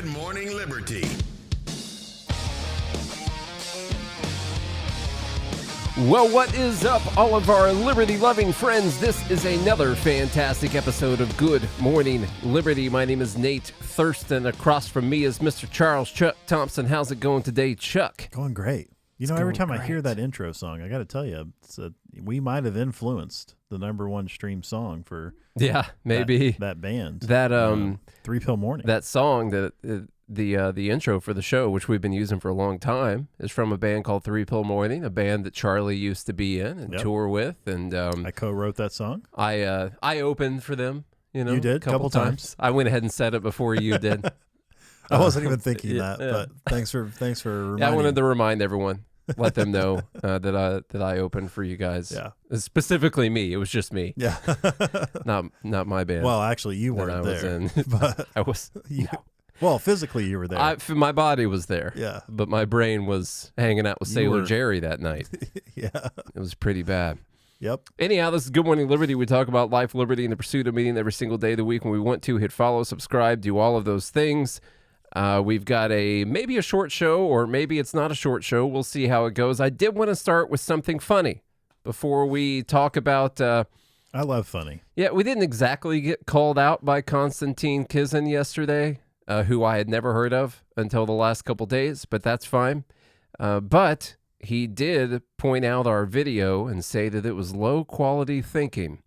Good Morning Liberty. Well, what is up, all of our liberty-loving friends? This is another fantastic episode of Good Morning Liberty. My name is Nate Thurston. Across from me is Mr. Charles Chuck Thompson. How's it going today, Chuck? Going great. You know, every time I hear that intro song, I got to tell you, we might have influenced the #1 stream song for maybe that band. That Three Pill Morning. That song that the intro for the show, which we've been using for a long time, is from a band called Three Pill Morning, a band that Charlie used to be in and tour with. And I co-wrote that song. I opened for them. You did a couple times. I went ahead and said it before you did. I wasn't even thinking that, but thanks for reminding. I wanted to remind everyone, let them know that I opened for you guys. Yeah, specifically me. It was just me. Yeah, not my band. Well, actually, you weren't there. But I was. Well, physically, you were there. My body was there. Yeah, but my brain was hanging out with Sailor Jerry that night. Yeah, it was pretty bad. Yep. Anyhow, this is Good Morning Liberty. We talk about life, liberty, and the pursuit of meaning every single day of the week. When we want to, hit follow, subscribe, do all of those things. We've got maybe a short show, or maybe it's not a short show. We'll see how it goes. I did want to start with something funny before we talk about... I love funny. Yeah, we didn't exactly get called out by Constantine Kisin yesterday, who I had never heard of until the last couple days, but that's fine. But he did point out our video and say that it was low-quality thinking,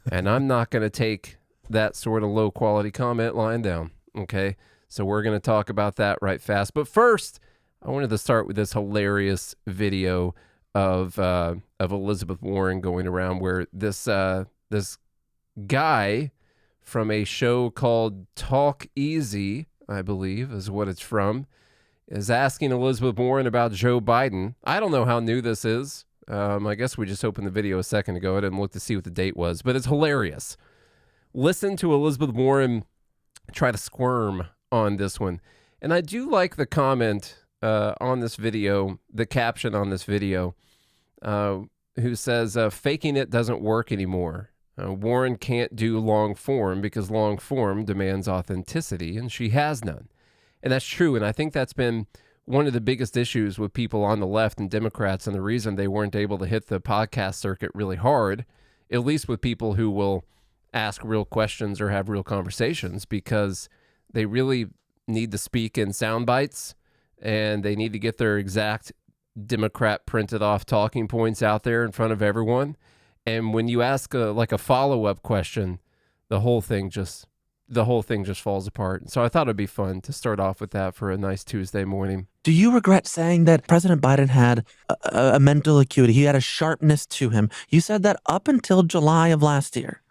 and I'm not going to take that sort of low-quality comment lying down, okay? So we're going to talk about that right fast. But first, I wanted to start with this hilarious video of Elizabeth Warren going around where this guy from a show called Talk Easy, I believe is what it's from, is asking Elizabeth Warren about Joe Biden. I don't know how new this is. I guess we just opened the video a second ago. I didn't look to see what the date was, but it's hilarious. Listen to Elizabeth Warren try to squirm on this one. And I do like the comment on this video, the caption on this video, who says, faking it doesn't work anymore. Warren can't do long form because long form demands authenticity, and she has none. And that's true, and I think that's been one of the biggest issues with people on the left and Democrats, and the reason they weren't able to hit the podcast circuit really hard, at least with people who will ask real questions or have real conversations, because they really need to speak in sound bites, and they need to get their exact Democrat printed off talking points out there in front of everyone. And when you ask a follow-up question, the whole thing just falls apart. So I thought it'd be fun to start off with that for a nice Tuesday morning. Do you regret saying that President Biden had a mental acuity? He had a sharpness to him. You said that up until July of last year.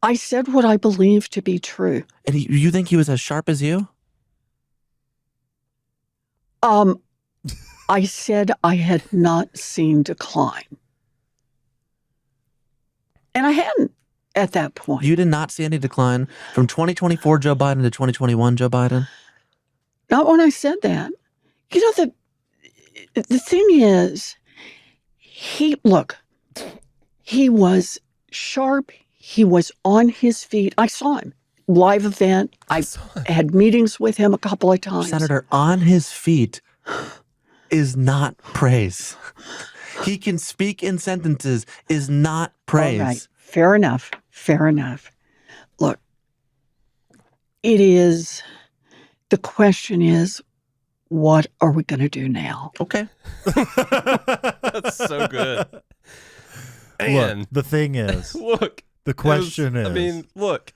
I said what I believe to be true. And you think he was as sharp as you? I said I had not seen decline. And I hadn't at that point. You did not see any decline from 2024 Joe Biden to 2021 Joe Biden? Not when I said that. You know, the thing is, he was sharp. He was on his feet. I saw him. Live event. I had meetings with him a couple of times. Senator, on his feet is not praise. He can speak in sentences is not praise. All right. Fair enough. Fair enough. Look, the question is, what are we going to do now? Okay. That's so good. And look, the thing is, the question is, what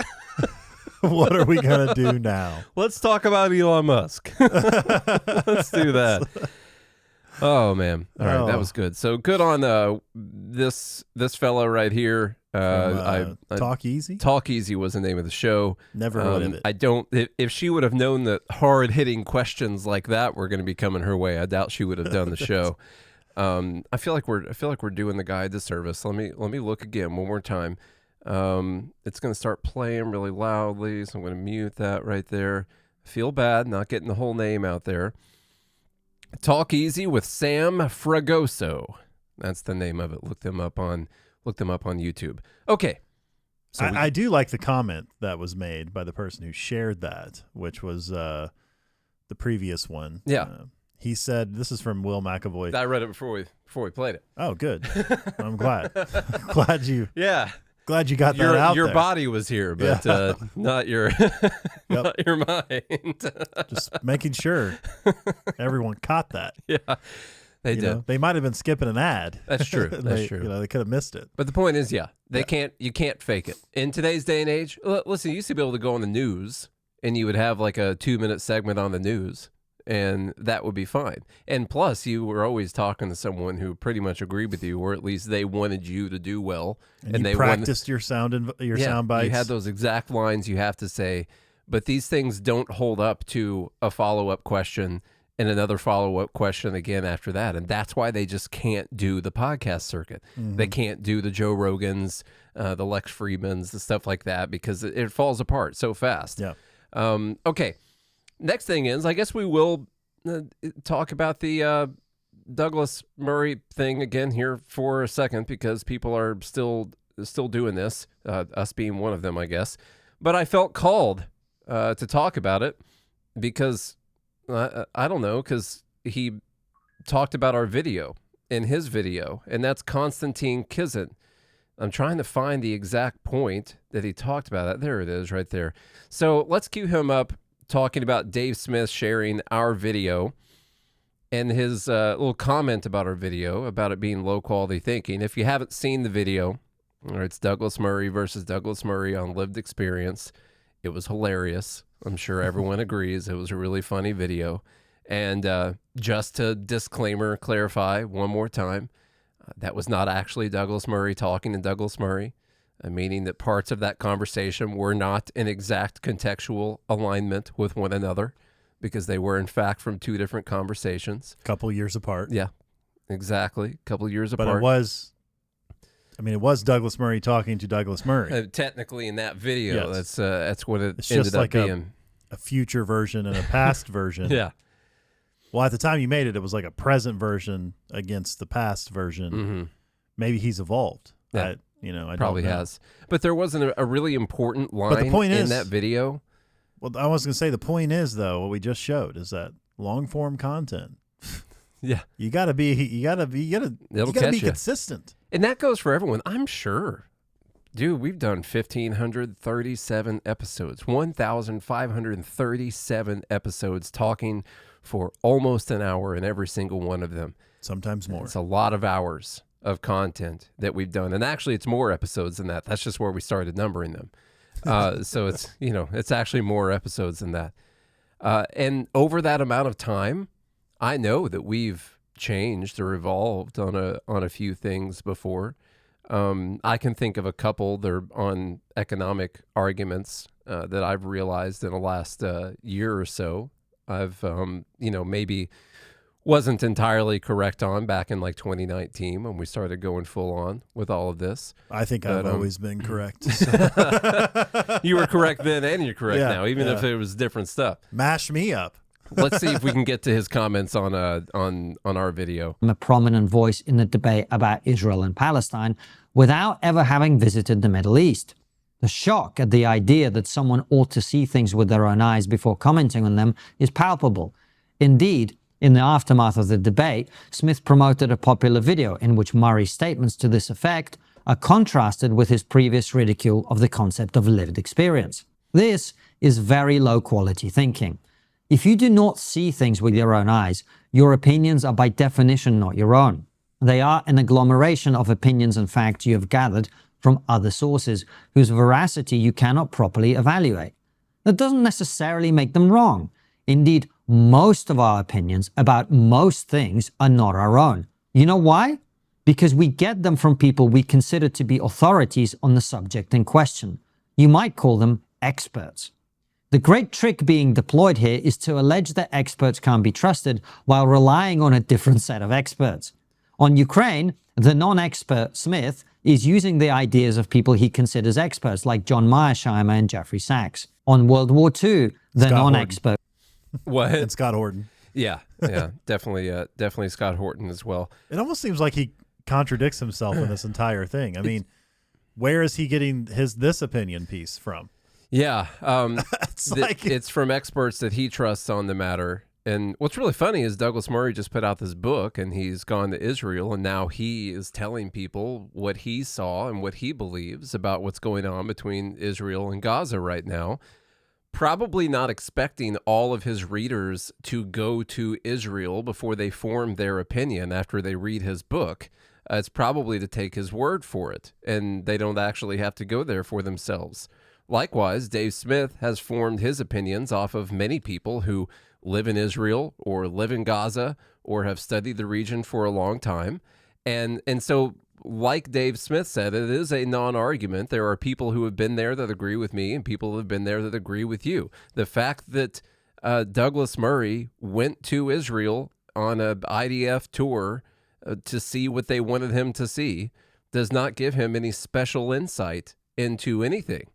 are we going to do now? Let's talk about Elon Musk. Let's do that. Oh, man. All right. That was good. So good on this fellow right here. Talk Easy? Talk Easy was the name of the show. Never heard of if it. she would have known that hard-hitting questions like that were going to be coming her way, I doubt she would have done the show. I feel like we're doing the guy a disservice. Let me look again one more time. It's going to start playing really loudly, so I'm going to mute that right there. Feel bad not getting the whole name out there. Talk Easy with Sam Fragoso. That's the name of it. Look them up on YouTube. Okay. So I do like the comment that was made by the person who shared that, which was the previous one. Yeah. He said, this is from Will McAvoy. I read it before we played it. Oh, good. I'm glad. glad you got that out Your there. body was here, but not your not your mind. Just making sure everyone caught that. Yeah, they did. They might have been skipping an ad. That's true. That's true. They could have missed it. But the point is, you can't fake it. In today's day and age, listen, you used to be able to go on the news and you would have like a 2-minute segment on the news, and that would be fine. And plus, you were always talking to someone who pretty much agreed with you, or at least they wanted you to do well. And you practiced your sound bites. You had those exact lines you have to say. But these things don't hold up to a follow-up question and another follow-up question again after that. And that's why they just can't do the podcast circuit. Mm-hmm. They can't do the Joe Rogans, the Lex Friedmans, the stuff like that, because it falls apart so fast. Yeah. Okay. Next thing is, I guess we will talk about the Douglas Murray thing again here for a second, because people are still doing this, us being one of them, I guess. But I felt called to talk about it because, I don't know, because he talked about our video in his video, and that's Constantine Zen. I'm trying to find the exact point that he talked about that. There it is right there. So let's cue him up talking about Dave Smith sharing our video and his little comment about our video, about it being low quality thinking. If you haven't seen the video, or it's Douglas Murray versus Douglas Murray on lived experience, it was hilarious. I'm sure everyone agrees. It was a really funny video. And just to clarify one more time, that was not actually Douglas Murray talking to Douglas Murray, meaning that parts of that conversation were not in exact contextual alignment with one another, because they were, in fact, from two different conversations. A couple years apart. Yeah, exactly. A couple years apart. But it was Douglas Murray talking to Douglas Murray. Technically, in that video, yes. that's what it's ended just up like being. A future version and a past version. Yeah. Well, at the time you made it, it was like a present version against the past version. Mm-hmm. Maybe he's evolved. Yeah. I probably don't know. has. But there wasn't a really important line in that video. Well, I was going to say, the point is, though, what we just showed is that long form content. Yeah. You got to be consistent. And that goes for everyone, I'm sure. Dude, we've done 1,537 episodes, 1,537 episodes, talking for almost an hour in every single one of them. Sometimes more. It's a lot of hours of content that we've done. And actually, it's more episodes than that. That's just where we started numbering them. So it's actually more episodes than that. And over that amount of time, I know that we've changed or evolved on a few things before. I can think of a couple that are on economic arguments that I've realized in the last year or so. I've, maybe wasn't entirely correct on back in like 2019 when we started going full on with all of this. I think I've always been correct. You were correct then and you're correct now, even if it was different stuff. Mash me up. Let's see if we can get to his comments on our video. I'm a prominent voice in the debate about Israel and Palestine without ever having visited the Middle East. The shock at the idea that someone ought to see things with their own eyes before commenting on them is palpable. Indeed, in the aftermath of the debate, Smith promoted a popular video in which Murray's statements to this effect are contrasted with his previous ridicule of the concept of lived experience. This is very low-quality thinking. If you do not see things with your own eyes, your opinions are by definition not your own. They are an agglomeration of opinions and facts you have gathered from other sources whose veracity you cannot properly evaluate. That doesn't necessarily make them wrong. Indeed, most of our opinions about most things are not our own. You know why? Because we get them from people we consider to be authorities on the subject in question. You might call them experts. The great trick being deployed here is to allege that experts can't be trusted while relying on a different set of experts. On Ukraine, the non-expert Smith is using the ideas of people he considers experts like John Mearsheimer and Jeffrey Sachs. On World War II, the non-expert... What? And Scott Horton. Yeah, definitely Scott Horton as well. It almost seems like he contradicts himself in this entire thing. I mean, where is he getting this opinion piece from? Yeah. It's it's from experts that he trusts on the matter. And what's really funny is Douglas Murray just put out this book, and he's gone to Israel, and now he is telling people what he saw and what he believes about what's going on between Israel and Gaza right now. Probably not expecting all of his readers to go to Israel before they form their opinion after they read his book. It's probably to take his word for it, and they don't actually have to go there for themselves. Likewise, Dave Smith has formed his opinions off of many people who live in Israel or live in Gaza or have studied the region for a long time. And so, like Dave Smith said, it is a non-argument. There are people who have been there that agree with me and people who have been there that agree with you. The fact that Douglas Murray went to Israel on an IDF tour to see what they wanted him to see does not give him any special insight into anything.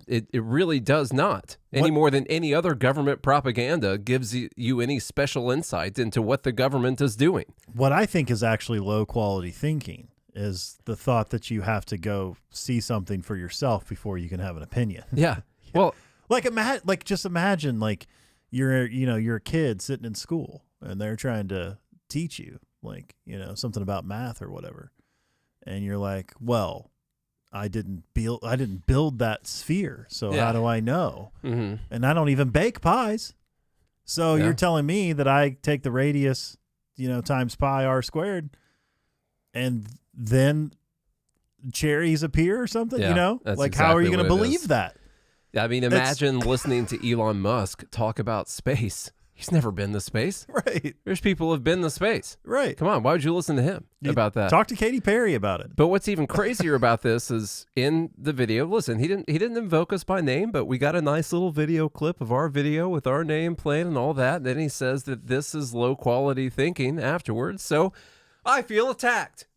It really does not, any more than any other government propaganda gives you any special insight into what the government is doing. What I think is actually low quality thinking is the thought that you have to go see something for yourself before you can have an opinion. Yeah. Well, just imagine like you're a kid sitting in school and they're trying to teach you something about math or whatever. And you're like, well, I didn't build that sphere, so how do I know? Mm-hmm. And I don't even bake pies. So you're telling me that I take the radius, times pi r squared, and then cherries appear or something? That's like exactly how are you going to what it believe is. that? I mean, imagine listening to Elon Musk talk about space. He's never been to space. Right. There's people who have been to space. Right. Come on, why would you listen to him about that? Talk to Katy Perry about it. But what's even crazier about this is in the video, listen, he didn't invoke us by name, but we got a nice little video clip of our video with our name playing and all that. And then he says that this is low quality thinking afterwards. So I feel attacked.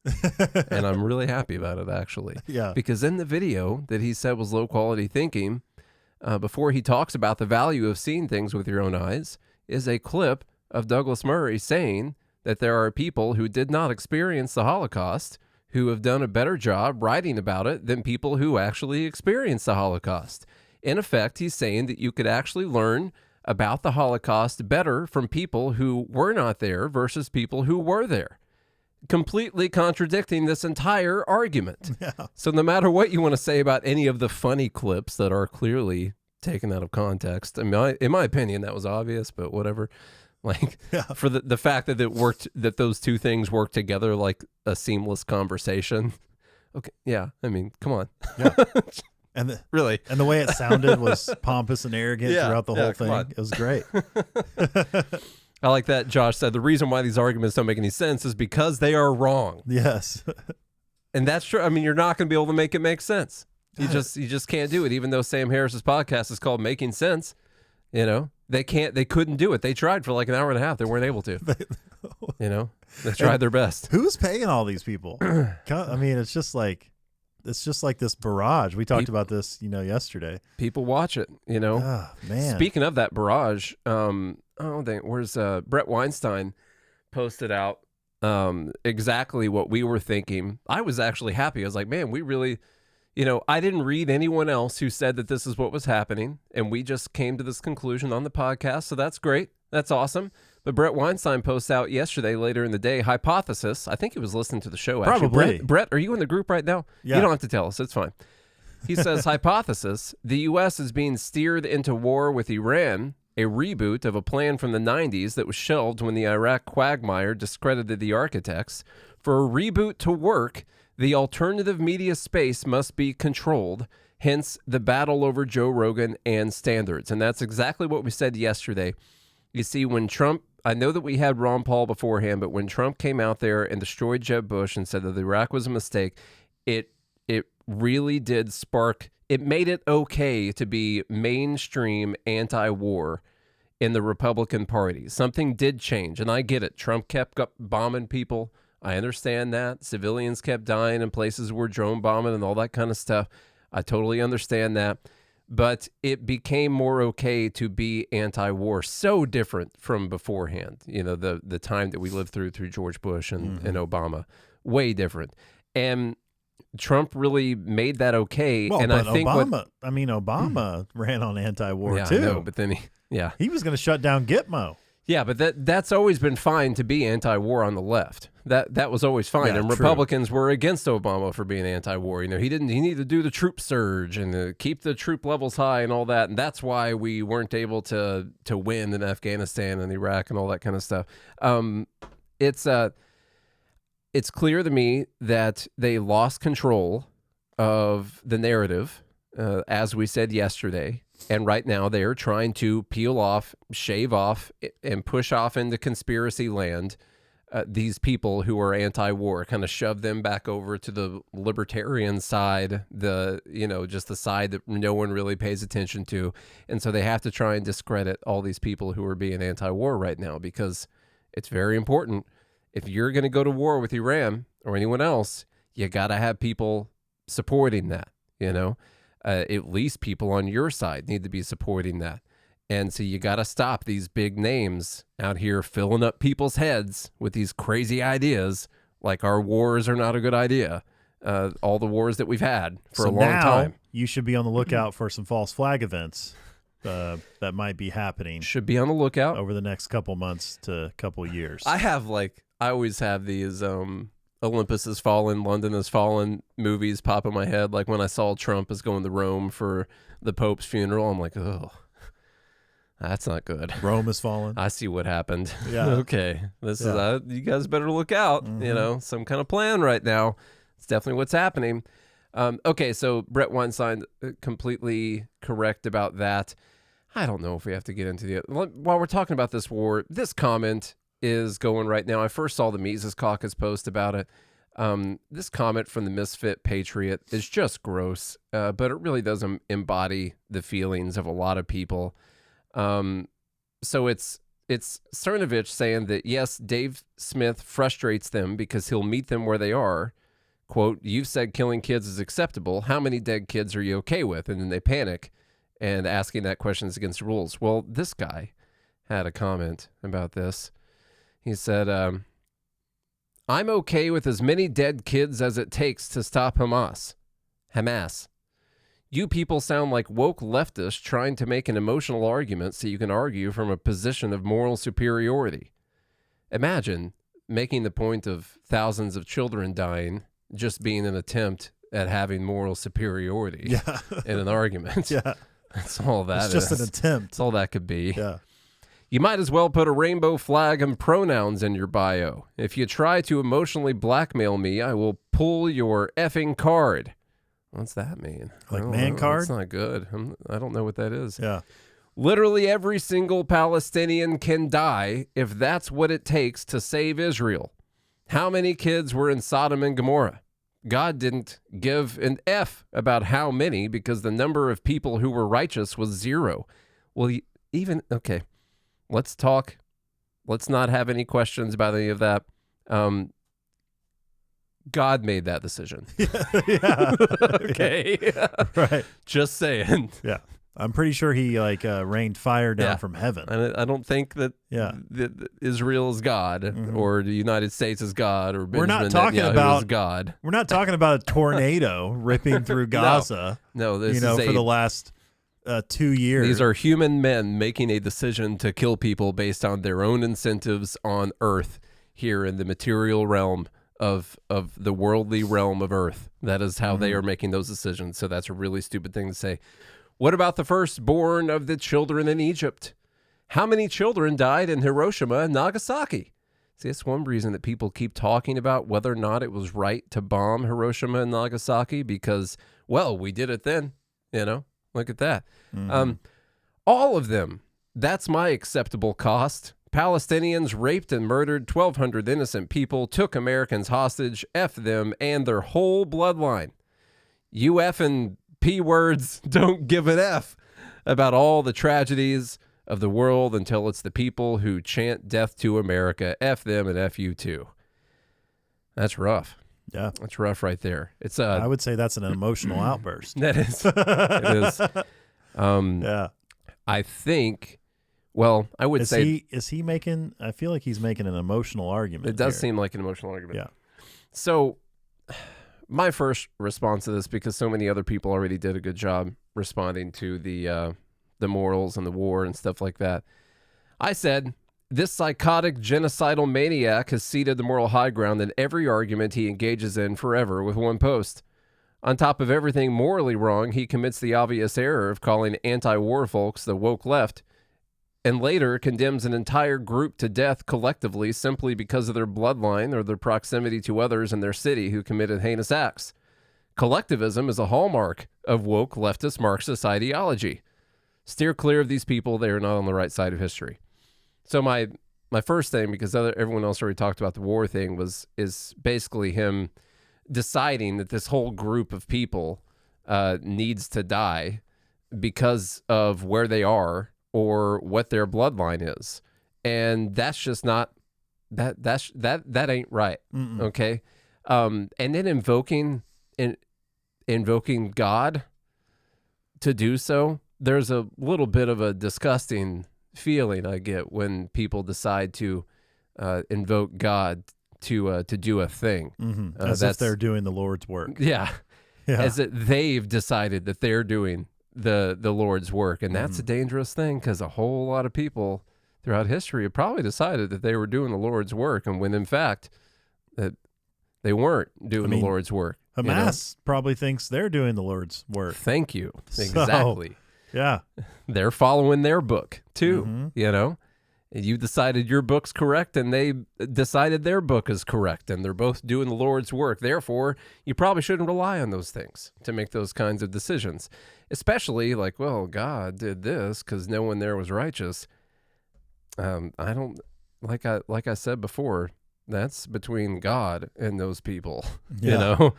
And I'm really happy about it, actually. Yeah. Because in the video that he said was low quality thinking, before he talks about the value of seeing things with your own eyes, is a clip of Douglas Murray saying that there are people who did not experience the Holocaust who have done a better job writing about it than people who actually experienced the Holocaust. In effect, he's saying that you could actually learn about the Holocaust better from people who were not there versus people who were there. Completely contradicting this entire argument. Yeah. So no matter what you want to say about any of the funny clips that are clearly taken out of context, I mean, in my opinion, that was obvious, but whatever. Like, for the fact that it worked, that those two things work together like a seamless conversation. Okay, yeah, I mean, come on. Yeah. And really, and the way it sounded was pompous and arrogant throughout the whole thing. It was great. I like that Josh said the reason why these arguments don't make any sense is because they are wrong. Yes. And that's true. I mean, you're not going to be able to make it make sense. You just can't do it. Even though Sam Harris's podcast is called Making Sense, they couldn't do it. They tried for like an hour and a half. They weren't able to. They tried their best. Who's paying all these people? I mean, it's just like this barrage. We talked about this, yesterday. People watch it, Oh, man. Speaking of that barrage, where's Brett Weinstein posted out exactly what we were thinking. I was actually happy. I was like, man, we really, I didn't read anyone else who said that this is what was happening, and we just came to this conclusion on the podcast, so that's great. That's awesome. But Brett Weinstein posts out yesterday, later in the day, hypothesis. I think he was listening to the show, actually. Probably. Brett, are you in the group right now? Yeah. You don't have to tell us. It's fine. He says, hypothesis, the U.S. is being steered into war with Iran, a reboot of a plan from the 90s that was shelved when the Iraq quagmire discredited the architects. For a reboot to work, the alternative media space must be controlled, hence the battle over Joe Rogan and standards. And that's exactly what we said yesterday. You see, when Trump, I know that we had Ron Paul beforehand, but when Trump came out there and destroyed Jeb Bush and said that Iraq was a mistake, it really did spark, it made it okay to be mainstream anti-war in the Republican Party. Something did change, and I get it. Trump kept bombing people. I understand that. Civilians kept dying in places where drone bombing and all that kind of stuff. I totally understand that. But it became more okay to be anti-war. So different from beforehand. The time that we lived through George Bush and Obama. Way different. And Trump really made that okay. Well, and but I think Obama ran on anti-war too. I know, but then he was going to shut down Gitmo. Yeah, but that's always been fine to be anti-war on the left. That was always fine. Yeah, and true. Republicans were against Obama for being anti-war. You know, he needed to do the troop surge and keep the troop levels high and all that. And that's why we weren't able to win in Afghanistan and Iraq and all that kind of stuff. It's clear to me that they lost control of the narrative, as we said yesterday. And right now they are trying to peel off, shave off, and push off into conspiracy land these people who are anti-war, kind of shove them back over to the libertarian side, just the side that no one really pays attention to. And so they have to try and discredit all these people who are being anti-war right now, because it's very important. If you're going to go to war with Iran or anyone else, you got to have people supporting that, at least people on your side need to be supporting that. And so you got to stop these big names out here filling up people's heads with these crazy ideas, like our wars are not a good idea. All the wars that we've had for a long time. You should be on the lookout for some false flag events that might be happening. Should be on the lookout over the next couple months to couple years. I always have these Olympus Has Fallen, London Has Fallen movies pop in my head. Like when I saw Trump is going to Rome for the Pope's funeral, I'm like, oh, that's not good. Rome has fallen. I see what happened. Yeah. Okay. This is, you guys better look out, some kind of plan right now. It's definitely what's happening. Okay. So Brett Weinstein, completely correct about that. I don't know if we have to get into while we're talking about this war, this comment is going right now. I first saw the Mises Caucus post about it. This comment from the Misfit Patriot is just gross, but it really doesn't embody the feelings of a lot of people. So it's Cernovich saying that, yes, Dave Smith frustrates them because he'll meet them where they are. Quote, "You've said killing kids is acceptable. How many dead kids are you okay with?" And then they panic and asking that question is against the rules. Well, this guy had a comment about this. He said, "I'm okay with as many dead kids as it takes to stop Hamas. You people sound like woke leftists trying to make an emotional argument so you can argue from a position of moral superiority. Imagine making the point of thousands of children dying just being an attempt at having moral superiority in an argument." Yeah. That's all that it's is. just an attempt. That's all that could be. Yeah. You might as well put a rainbow flag and pronouns in your bio. If you try to emotionally blackmail me, I will pull your effing card. What's that mean? Like man card? That's not good. I don't know what that is. Yeah. Literally every single Palestinian can die if that's what it takes to save Israel. How many kids were in Sodom and Gomorrah? God didn't give an F about how many because the number of people who were righteous was 0. Well, okay. Let's talk. Let's not have any questions about any of that. God made that decision. Yeah. Okay. Right. Just saying. Yeah. I'm pretty sure he rained fire down from heaven. I don't think that that Israel is God or the United States is God or Benjamin Netanyahu is God. We're not talking about a tornado ripping through Gaza. No, this is for the last 2 years. These are human men making a decision to kill people based on their own incentives on Earth here in the material realm of the worldly realm of Earth. That is how they are making those decisions. So that's a really stupid thing to say. What about the firstborn of the children in Egypt? How many children died in Hiroshima and Nagasaki? See, that's one reason that people keep talking about whether or not it was right to bomb Hiroshima and Nagasaki because, well, we did it then, Look at that. All of them. That's my acceptable cost. Palestinians raped and murdered 1,200 innocent people, took Americans hostage, F them, and their whole bloodline. You effing P words don't give an F about all the tragedies of the world until it's the people who chant death to America. F them and F you too. That's rough. Yeah. That's rough right there. It's I would say that's an emotional outburst. That is. It is. Yeah. I think, well, I would say. Is he making, I feel like he's making an emotional argument. It does here. seem like an emotional argument. Yeah. So my first response to this, because so many other people already did a good job responding to the morals and the war and stuff like that. I said, this psychotic genocidal maniac has ceded the moral high ground in every argument he engages in forever with one post. On top of everything morally wrong, he commits the obvious error of calling anti-war folks the woke left, and later condemns an entire group to death collectively simply because of their bloodline or their proximity to others in their city who committed heinous acts. Collectivism is a hallmark of woke leftist Marxist ideology. Steer clear of these people. They are not on the right side of history. So my first thing, because everyone else already talked about the war thing, is basically him deciding that this whole group of people needs to die because of where they are or what their bloodline is, and that's just not that ain't right. Okay, and then invoking God to do so. There's a little bit of a disgusting feeling I get when people decide to invoke God to do a thing. As if they're doing the Lord's work. Yeah. Yeah. As that they've decided that they're doing the Lord's work. And that's a dangerous thing, because a whole lot of people throughout history have probably decided that they were doing the Lord's work, and when in fact that they weren't doing the Lord's work. Hamas probably thinks they're doing the Lord's work. Thank you. So, Exactly. Yeah. They're following their book too, You decided your book's correct, and they decided their book is correct, and they're both doing the Lord's work. Therefore, you probably shouldn't rely on those things to make those kinds of decisions, especially like, well, God did this because no one there was righteous. I don't, like I said before, that's between God and those people. Yeah.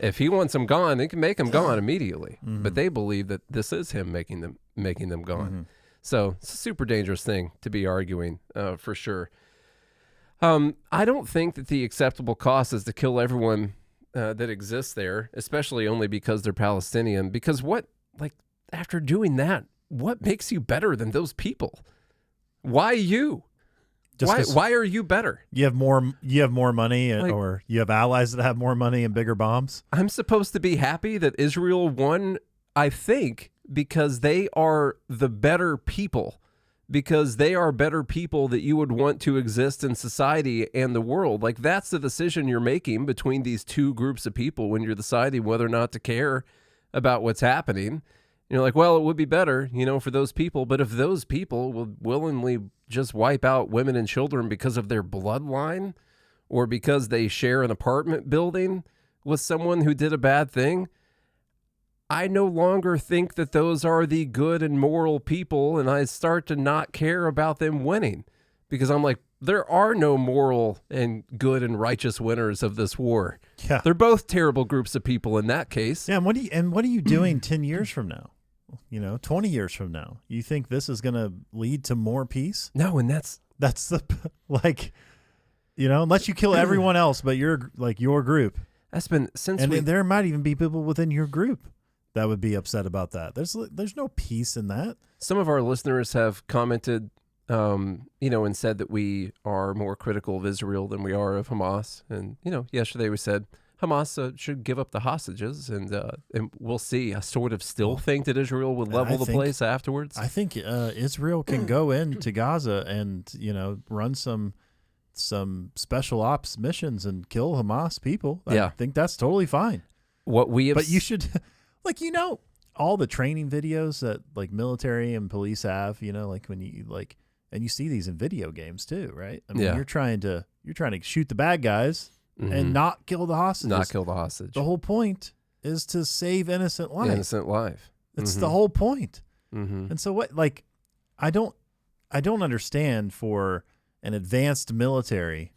If he wants them gone, he can make them gone immediately. But they believe that this is him making them gone. So it's a super dangerous thing to be arguing, for sure. I don't think that the acceptable cost is to kill everyone that exists there, especially only because they're Palestinian. Because after doing that, what makes you better than those people? Why you? Why are you better? You have more money, or you have allies that have more money and bigger bombs. I'm supposed to be happy that Israel won, I think, because they are the better people, because they are better people that you would want to exist in society and the world. Like, that's the decision you're making between these two groups of people when you're deciding whether or not to care about what's happening. You're like, well, it would be better, for those people. But if those people will willingly just wipe out women and children because of their bloodline, or because they share an apartment building with someone who did a bad thing, I no longer think that those are the good and moral people, and I start to not care about them winning, because I'm like, there are no moral and good and righteous winners of this war. Yeah. They're both terrible groups of people in that case. Yeah, and what are you doing 10 years from now? 20 years from now? You think this is going to lead to more peace? No, and that's the unless you kill everyone else but your group. That's been since there might even be people within your group that would be upset about that. There's no peace in that. Some of our listeners have commented, and said that we are more critical of Israel than we are of Hamas. And, yesterday we said Hamas should give up the hostages, and we'll see. I sort of still think that Israel would level the place afterwards. I think Israel can go into Gaza and, run some special ops missions and kill Hamas people. I think that's totally fine. But you should... all the training videos that military and police have, when you and you see these in video games too, right? I mean, you're trying to shoot the bad guys and not kill the hostages. Not kill the hostage. The whole point is to save innocent life. Innocent life. It's the whole point. And so what? I don't understand for an advanced military,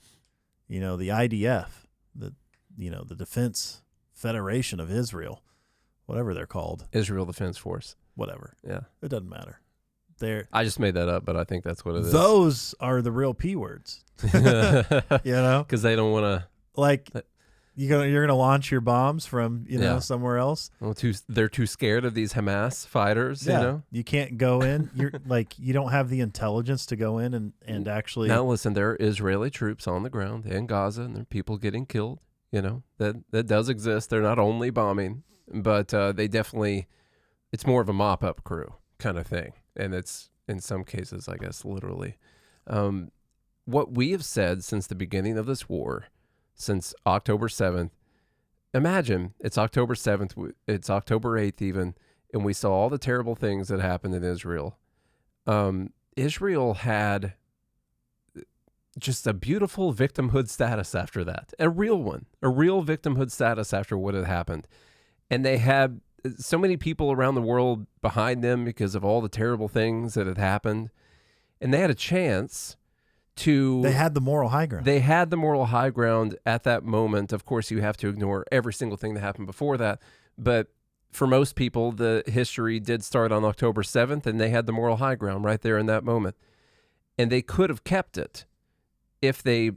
the IDF, the Defense Federation of Israel. Whatever they're called. Israel Defense Force. Whatever. Yeah. It doesn't matter. I just made that up, but I think that's what it is. Those are the real P words. Because they don't want to... you're gonna launch your bombs from, somewhere else. Well, they're too scared of these Hamas fighters, You can't go in. You're you don't have the intelligence to go in and actually... Now listen, there are Israeli troops on the ground in Gaza, and there are people getting killed. You know, that does exist. They're not only bombing, but they definitely, it's more of a mop-up crew kind of thing. And it's, in some cases, I guess, literally. What we have said since the beginning of this war, since October 7th, imagine it's October 7th, it's October 8th even, and we saw all the terrible things that happened in Israel. Israel had just a beautiful victimhood status after that, a real one, a real victimhood status after what had happened. And they had so many people around the world behind them because of all the terrible things that had happened. And they had a chance to... They had the moral high ground. They had the moral high ground at that moment. Of course, you have to ignore every single thing that happened before that. But for most people, the history did start on October 7th, and they had the moral high ground right there in that moment. And they could have kept it if they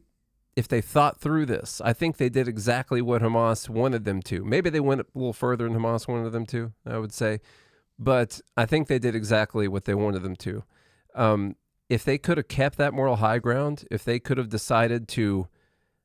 thought through this. I think they did exactly what Hamas wanted them to. Maybe they went a little further than Hamas wanted them to, I would say. But I think they did exactly what they wanted them to. If they could have kept that moral high ground, if they could have decided to,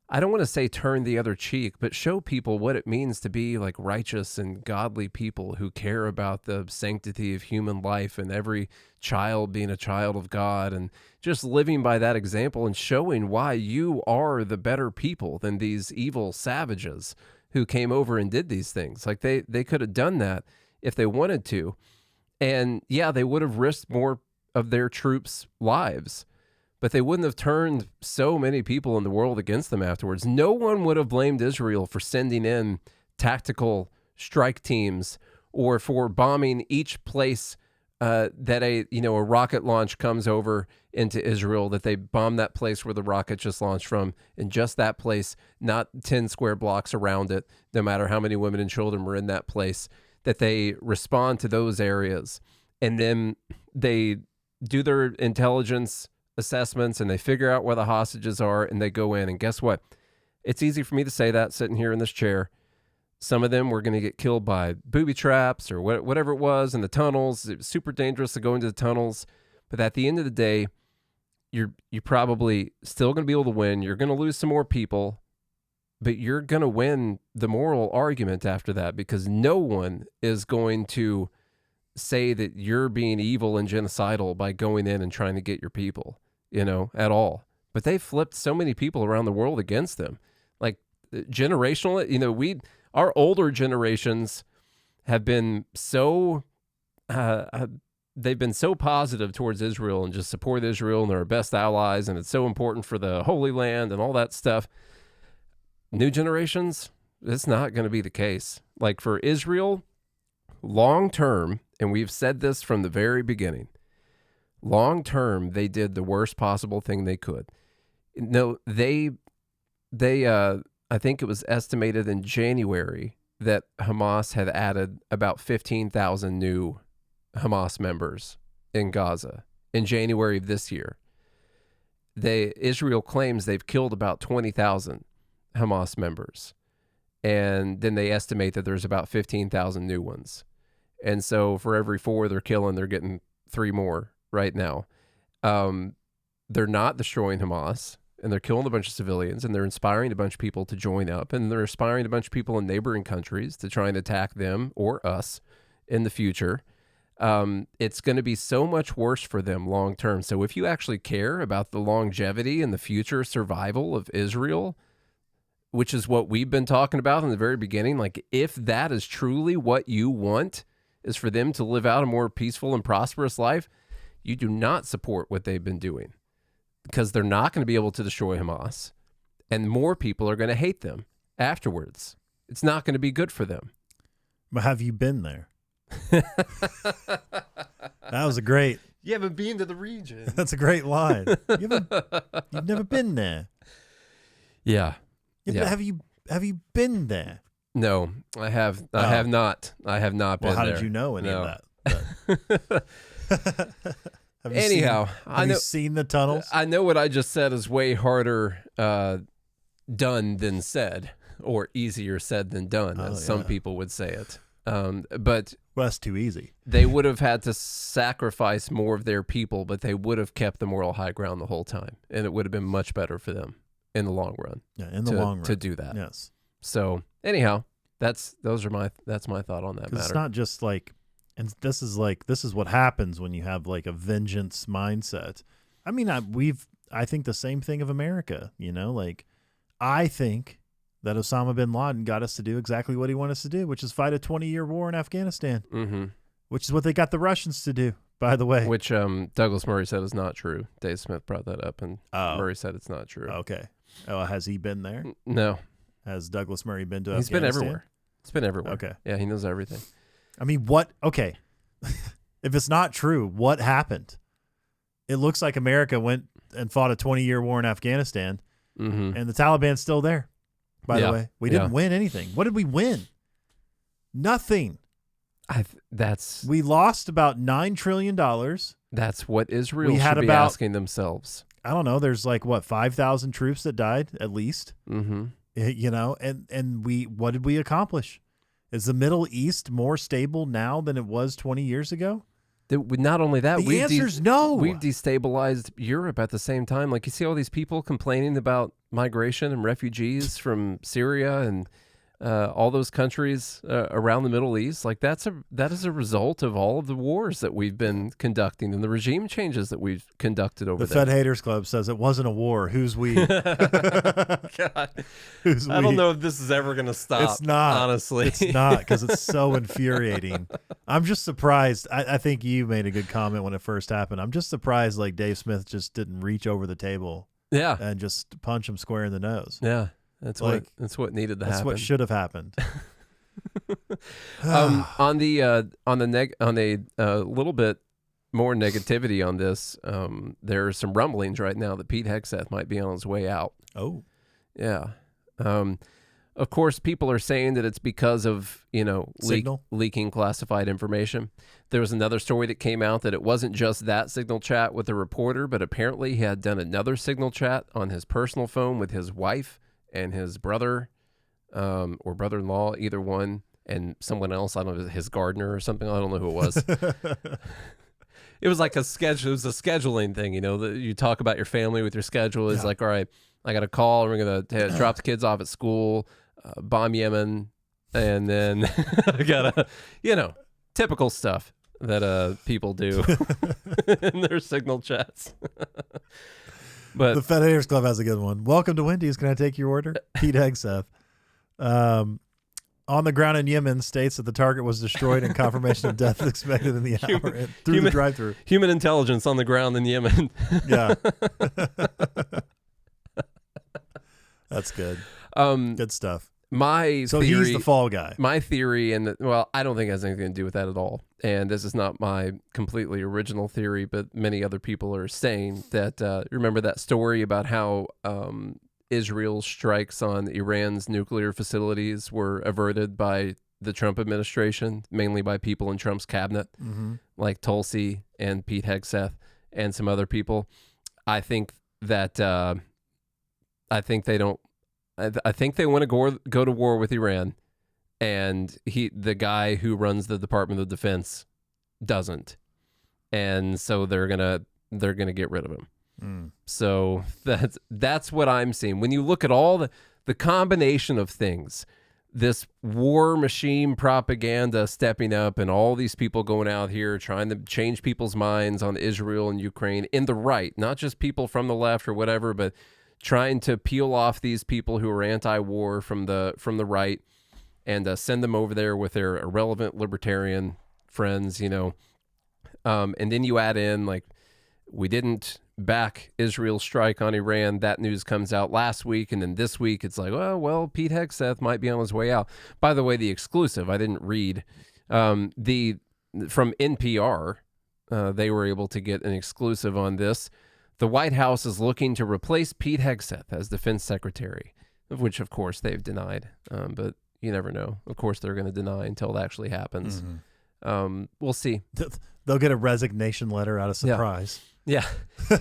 I don't want to say turn the other cheek, but show people what it means to be like righteous and godly people who care about the sanctity of human life and every child being a child of God, and just living by that example and showing why you are the better people than these evil savages who came over and did these things. Like they could have done that if they wanted to. And yeah, they would have risked more of their troops' lives, but they wouldn't have turned so many people in the world against them afterwards. No one would have blamed Israel for sending in tactical strike teams or for bombing each place that a rocket launch comes over into Israel, that they bomb that place where the rocket just launched from, and just that place, not 10 square blocks around it, no matter how many women and children were in that place, that they respond to those areas. And then they do their intelligence assessments and they figure out where the hostages are and they go in. And guess what? It's easy for me to say that sitting here in this chair. Some of them were going to get killed by booby traps or whatever it was in the tunnels. It was super dangerous to go into the tunnels. But at the end of the day, you're probably still going to be able to win. You're going to lose some more people, but you're going to win the moral argument after that, because no one is going to say that you're being evil and genocidal by going in and trying to get your people, at all. But they flipped so many people around the world against them. Like generational, our older generations have been so, they've been so positive towards Israel and just support Israel and they're our best allies and it's so important for the Holy Land and all that stuff. New generations, it's not going to be the case. Like for Israel, long term, and we've said this from the very beginning, long term, they did the worst possible thing they could. No, they I think it was estimated in January that Hamas had added about 15,000 new Hamas members in Gaza in January of this year. Israel claims they've killed about 20,000 Hamas members. And then they estimate that there's about 15,000 new ones. And so for every 4 they're killing, they're getting 3 more right now. They're not destroying Hamas, and they're killing a bunch of civilians, and they're inspiring a bunch of people to join up, and they're inspiring a bunch of people in neighboring countries to try and attack them or us in the future. It's going to be so much worse for them long term. So if you actually care about the longevity and the future survival of Israel, which is what we've been talking about in the very beginning, like if that is truly what you want, is for them to live out a more peaceful and prosperous life, you do not support what they've been doing, because they're not going to be able to destroy Hamas, and more people are going to hate them afterwards. It's not going to be good for them. But have you been there? That was a great. You haven't been to the region. That's a great line. You've never been there. Yeah. Yeah. Have you been there? No, I have. I have not. I have not been there. Well, how did you know any of that? Anyhow, have you seen the tunnels? I know what I just said is way harder done than said, or easier said than done, as some people would say it. But well, that's too easy. They would have had to sacrifice more of their people, but they would have kept the moral high ground the whole time, and it would have been much better for them in the long run. Yeah, in the long run to do that. Yes. So anyhow, that's my thought on that Because matter. it's not just like, and this is what happens when you have like a vengeance mindset. I mean, I think the same thing of America. You know, like I think that Osama bin Laden got us to do exactly what he wanted us to do, which is fight a 20-year war in Afghanistan, which is what they got the Russians to do, by the way. Which Douglas Murray said is not true. Dave Smith brought that up, and Murray said it's not true. Okay. Oh, has he been there? No. Has Douglas Murray been to He's Afghanistan? been everywhere. It's been everywhere. Okay. Yeah, he knows everything. I mean, what? Okay. If it's not true, what happened? It looks like America went and fought a 20-year war in Afghanistan, and the Taliban's still there. By the way, we didn't win anything. What did we win? Nothing. We lost about $9 trillion. That's what Israel We had should be about- asking themselves. I don't know. There's like what 5,000 troops that died at least. You know, and what did we accomplish? Is the Middle East more stable now than it was 20 years ago? Not only that, The answer's no. We've destabilized Europe at the same time. Like, you see all these people complaining about migration and refugees from Syria and all those countries around the Middle East. Like, that is a result of all of the wars that we've been conducting and the regime changes that we've conducted over The there. Fed Haters Club says it wasn't a war. Who's we? God. Who's I don't we? know if this is ever going to stop. It's not. Honestly. It's not, because it's so infuriating. I'm just surprised. I think you made a good comment when it first happened. I'm just surprised like Dave Smith just didn't reach over the table Yeah. and just punch him square in the nose. Yeah. That's Like, what needed to happen. That's what should have happened. On a little bit more negativity on this, there are some rumblings right now that Pete Hegseth might be on his way out. Oh. Yeah. Of course, people are saying that it's because of, Signal? leaking classified information. There was another story that came out that it wasn't just that Signal chat with a reporter, but apparently he had done another Signal chat on his personal phone with his wife and his brother or brother-in-law, either one, and someone else. I don't know, his gardener or something. I don't know who it was. It was like a schedule. It was a scheduling thing, that you talk about your family with your schedule. It's like, all right, I got a call. We're going to drop the kids off at school, bomb Yemen, and then I got to, typical stuff that people do in their Signal chats. But the Fed Haters Club has a good one. Welcome to Wendy's. Can I take your order? Pete Hegseth. On the ground in Yemen states that the target was destroyed and confirmation of death expected in the hour through the drive-thru. Human intelligence on the ground in Yemen. Yeah. That's good. Good stuff. So he's the fall guy. My theory, I don't think it has anything to do with that at all. And this is not my completely original theory, but many other people are saying that, remember that story about how Israel's strikes on Iran's nuclear facilities were averted by the Trump administration, mainly by people in Trump's cabinet, like Tulsi and Pete Hegseth and some other people. I think that, I think they want to go to war with Iran, and the guy who runs the Department of Defense doesn't, and so they're gonna get rid of him. So that's what I'm seeing. When you look at all the combination of things, this war machine propaganda stepping up, and all these people going out here trying to change people's minds on Israel and Ukraine in the right, not just people from the left or whatever, but trying to peel off these people who are anti-war from the right and send them over there with their irrelevant libertarian friends, and then you add in, like, we didn't back Israel's strike on Iran. That news comes out last week, and then this week it's like, well, Pete Hegseth might be on his way out. By the way, the exclusive, I didn't read, from NPR, they were able to get an exclusive on this. The White House is looking to replace Pete Hegseth as defense secretary, of which, of course, they've denied. But you never know. Of course, they're going to deny until it actually happens. We'll see. They'll get a resignation letter out of surprise. Yeah.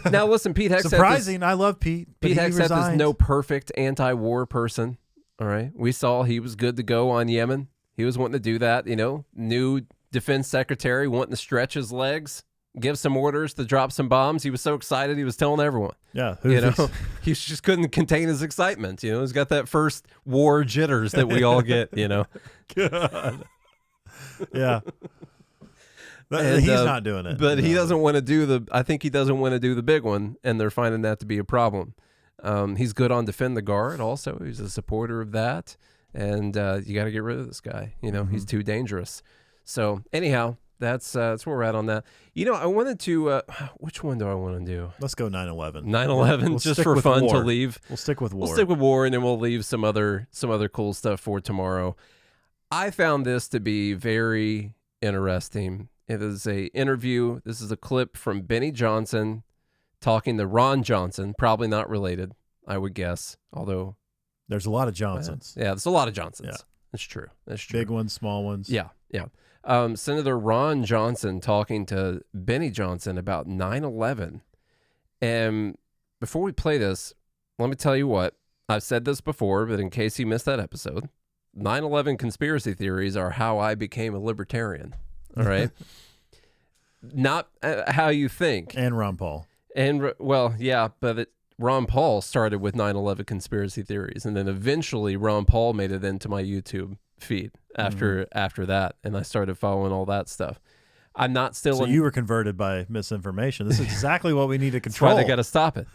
Now, listen, Pete Hegseth. Surprising. I love Pete. Pete Hegseth is no perfect anti-war person. All right. We saw he was good to go on Yemen. He was wanting to do that, new defense secretary wanting to stretch his legs. give some orders to drop some bombs. He was so excited, he was telling everyone. Yeah, He just couldn't contain his excitement. He's got that first war jitters that we all get. God. Yeah. But And, he's not doing it. But he doesn't want to do I think he doesn't want to do the big one, and they're finding that to be a problem. He's good on Defend the Guard also. He's a supporter of that. And you got to get rid of this guy. He's too dangerous. So anyhow, that's where we're at on that. I wanted to, which one do I want to do? Let's go 9/11. 9/11, We'll just stick for with fun war. to leave. We'll stick with war. We'll stick with war, and then we'll leave some other cool stuff for tomorrow. I found this to be very interesting. It is a interview. This is a clip from Benny Johnson talking to Ron Johnson. Probably not related, I would guess. Although there's a lot of Johnsons. Yeah, there's a lot of Johnsons. Yeah. That's true. That's true. Big ones, small ones. Yeah. Senator Ron Johnson talking to Benny Johnson about 9/11. And before we play this, let me tell you what. I've said this before, but in case you missed that episode, 9/11 conspiracy theories are how I became a libertarian. All right? Not how you think. And Ron Paul. And, but Ron Paul started with 9/11 conspiracy theories, and then eventually Ron Paul made it into my YouTube feed after that, and I started following all that stuff. I'm not still. So you were converted by misinformation. This is exactly what we need to control. That's why they got to stop it.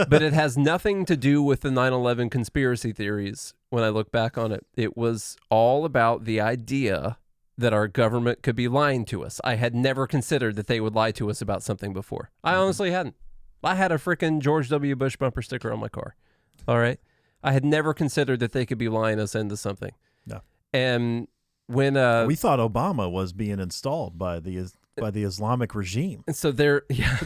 But it has nothing to do with the 9/11 conspiracy theories. When I look back on it, it was all about the idea that our government could be lying to us. I had never considered that they would lie to us about something before. I honestly hadn't. I had a freaking George W. Bush bumper sticker on my car. All right. I had never considered that they could be lying us into something. No. And when we thought Obama was being installed by the Islamic regime, and so there,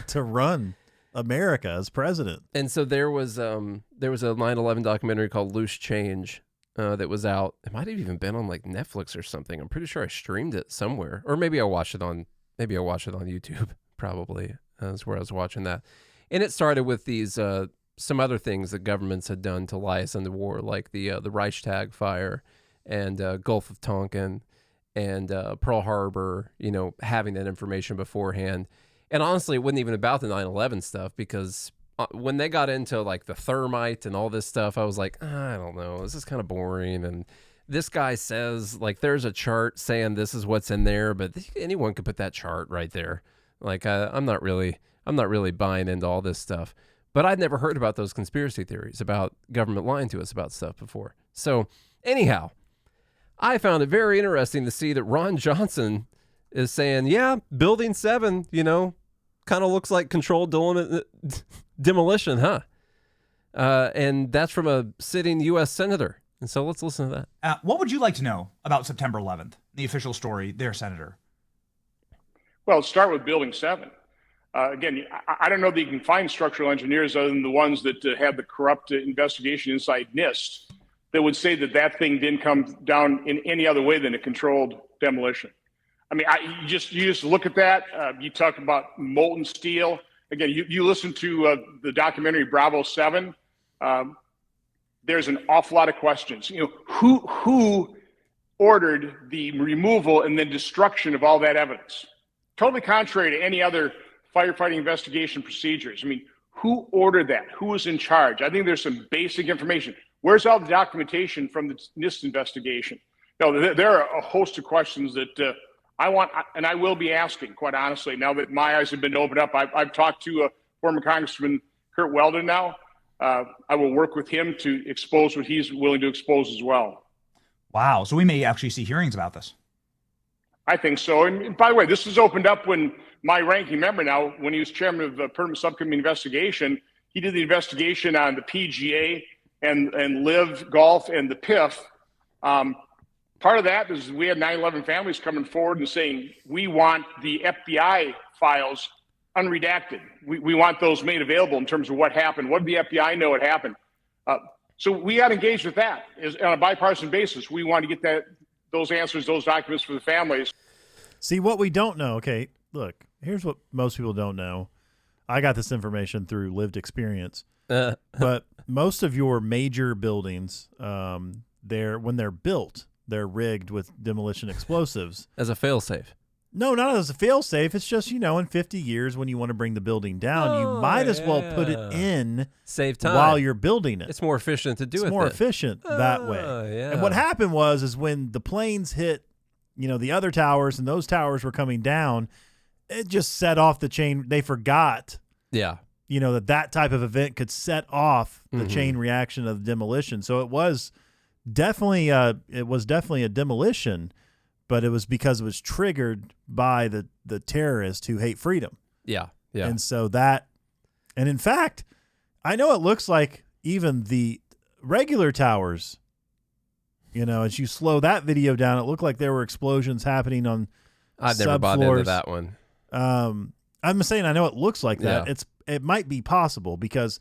to run America as president. And so there was a 9/11 documentary called Loose Change that was out. It might have even been on like Netflix or something. I'm pretty sure I streamed it somewhere, or maybe I watched it on YouTube. Probably that's where I was watching that. And it started with these some other things that governments had done to lie us into war, like the Reichstag fire and Gulf of Tonkin and Pearl Harbor, having that information beforehand. And honestly, it wasn't even about the 9/11 stuff, because when they got into like the thermite and all this stuff, I was like, I don't know, this is kind of boring. And this guy says like there's a chart saying this is what's in there, but anyone could put that chart right there. Like I'm not really buying into all this stuff. But I'd never heard about those conspiracy theories about government lying to us about stuff before. So anyhow, I found it very interesting to see that Ron Johnson is saying, yeah, Building 7, kind of looks like controlled demolition, huh? And that's from a sitting U.S. senator. And so let's listen to that. What would you like to know about September 11th, the official story there, Senator? Well, start with Building 7. Again, I don't know that you can find structural engineers other than the ones that had the corrupt investigation inside NIST that would say that thing didn't come down in any other way than a controlled demolition. I mean, you just look at that. You talk about molten steel. Again, you listen to the documentary Bravo 7. There's an awful lot of questions. Who ordered the removal and then destruction of all that evidence? Totally contrary to any other firefighting investigation procedures. I mean, who ordered that? Who was in charge? I think there's some basic information. Where's all the documentation from the NIST investigation? There are a host of questions that I want, and I will be asking, quite honestly, now that my eyes have been opened up. I've talked to former Congressman Kurt Weldon now. I will work with him to expose what he's willing to expose as well. Wow. So we may actually see hearings about this. I think so. And by the way, this was opened up when my ranking member now, when he was chairman of the Permanent Subcommittee Investigation, he did the investigation on the PGA and Live Golf and the PIF. Part of that is we had 9/11 families coming forward and saying, we want the FBI files unredacted. We want those made available in terms of what happened. What did the FBI know what happened? So we got engaged with that on a bipartisan basis. We want to get those answers, those documents for the families. See, what we don't know, okay, look, here's what most people don't know. I got this information through lived experience. But most of your major buildings, when they're built, they're rigged with demolition explosives. As a failsafe. No, not as a fail-safe. It's just, in 50 years when you want to bring the building down, you might as well put it in Save time while you're building it. It's more efficient to do it. It's more then. efficient that way. Yeah. And what happened was when the planes hit, the other towers and those towers were coming down, it just set off the chain. They forgot, Yeah. that type of event could set off the chain reaction of demolition. So it was definitely a demolition, but it was because it was triggered by the terrorists who hate freedom. Yeah. Yeah. And so and in fact, I know it looks like even the regular towers, as you slow that video down, it looked like there were explosions happening on I've never bought into that one. I'm saying I know it looks like that. Yeah. It might be possible because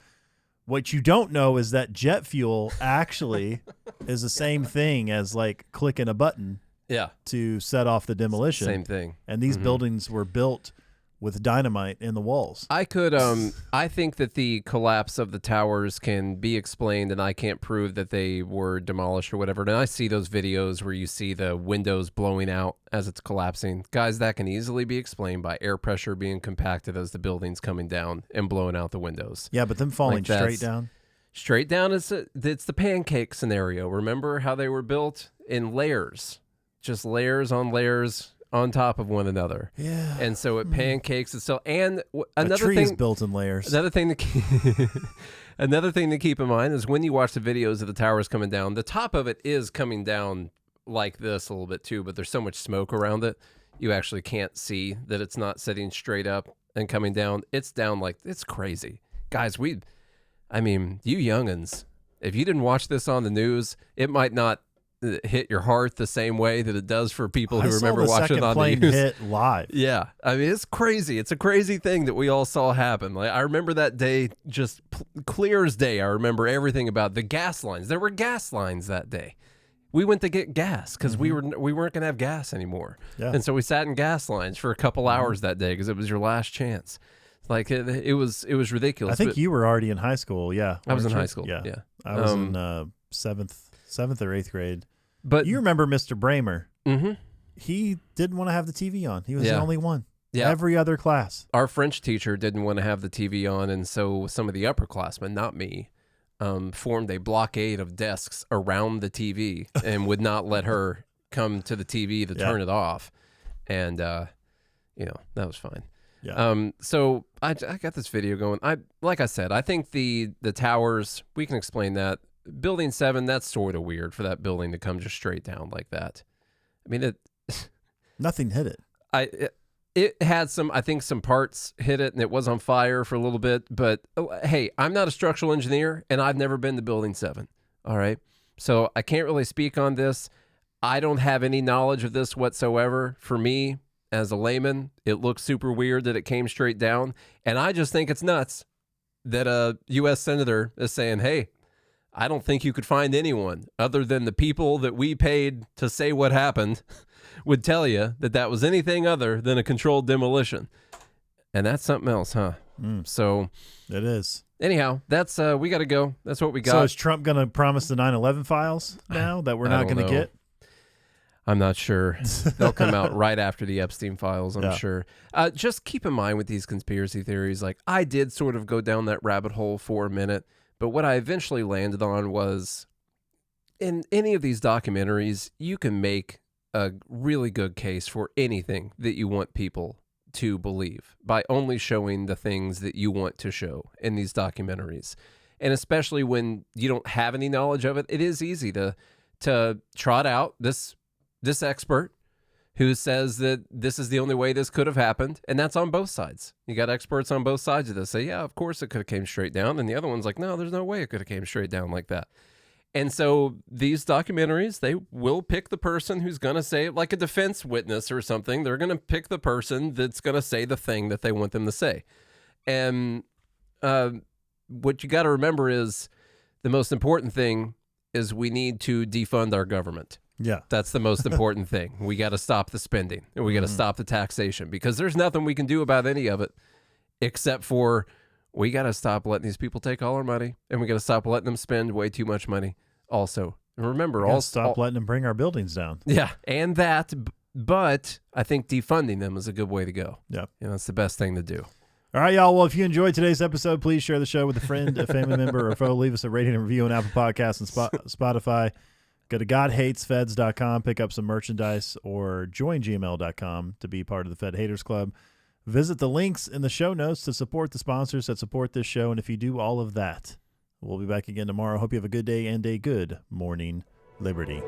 what you don't know is that jet fuel actually is the same thing as like clicking a button Yeah. to set off the demolition. Same thing. And these buildings were built with dynamite in the walls. I think that the collapse of the towers can be explained, and I can't prove that they were demolished or whatever. And I see those videos where you see the windows blowing out as it's collapsing. Guys, that can easily be explained by air pressure being compacted as the building's coming down and blowing out the windows. Yeah, but them falling Like straight down. Straight down it's the pancake scenario. Remember how they were built in layers, just layers on top of one another. Yeah. And so it pancakes itself. And A tree is built in layers. Another thing to keep in mind is when you watch the videos of the towers coming down, the top of it is coming down like this a little bit too, but there's so much smoke around it, you actually can't see that it's not sitting straight up and coming down. It's down like, it's crazy. Guys, you youngins, if you didn't watch this on the news, it might not hit your heart the same way that it does for people who remember watching it on the news. Hit live. Yeah, it's crazy. It's a crazy thing that we all saw happen. Like I remember that day, just clear as day. I remember everything about the gas lines. There were gas lines that day. We went to get gas because we weren't going to have gas anymore, and so we sat in gas lines for a couple hours that day because it was your last chance. Like it was ridiculous. I think you were already in high school. Yeah, I was in high school. Yeah, I was in seventh or eighth grade. But you remember Mr. Bramer? Mm-hmm. He didn't want to have the TV on. He was the only one. Yeah. Every other class. Our French teacher didn't want to have the TV on, and so some of the upperclassmen, not me, formed a blockade of desks around the TV and would not let her come to the TV to turn it off. And that was fine. Yeah. So I got this video going. Like I said, I think the towers, we can explain that. Building 7, that's sort of weird for that building to come just straight down like that. I mean, nothing hit it. It had some parts hit it and it was on fire for a little bit. But hey, I'm not a structural engineer and I've never been to Building 7. All right. So I can't really speak on this. I don't have any knowledge of this whatsoever. For me, as a layman, it looks super weird that it came straight down. And I just think it's nuts that a U.S. senator is saying, hey, I don't think you could find anyone other than the people that we paid to say what happened would tell you that was anything other than a controlled demolition. And that's something else, huh? So it is. Anyhow, that's we got to go. That's what we got. So is Trump going to promise the 9/11 files now that we're not going to get? I'm not sure. They'll come out right after the Epstein files, I'm sure. Just keep in mind with these conspiracy theories, like I did sort of go down that rabbit hole for a minute. But what I eventually landed on was, in any of these documentaries, you can make a really good case for anything that you want people to believe by only showing the things that you want to show in these documentaries. And especially when you don't have any knowledge of it, it is easy to trot out this expert who says that this is the only way this could have happened. And that's on both sides. You got experts on both sides of this say, yeah, of course it could have came straight down. And the other one's like, no, there's no way it could have came straight down like that. And so these documentaries, they will pick the person who's going to say, like a defense witness or something. They're going to pick the person that's going to say the thing that they want them to say. And what you got to remember is the most important thing is we need to defund our government. Yeah. That's the most important thing. We got to stop the spending and we got to stop the taxation because there's nothing we can do about any of it except for we got to stop letting these people take all our money and we got to stop letting them spend way too much money also. And remember, stop letting them bring our buildings down. Yeah. And that But I think defunding them is a good way to go. Yeah. It's the best thing to do. All right, y'all. Well, if you enjoyed today's episode, please share the show with a friend, a family member, or foe. Leave us a rating and review on Apple Podcasts and Spotify. Go to godhatesfeds.com, pick up some merchandise, or join gmail.com to be part of the Fed Haters Club. Visit the links in the show notes to support the sponsors that support this show. And if you do all of that, we'll be back again tomorrow. Hope you have a good day and a good morning, Liberty.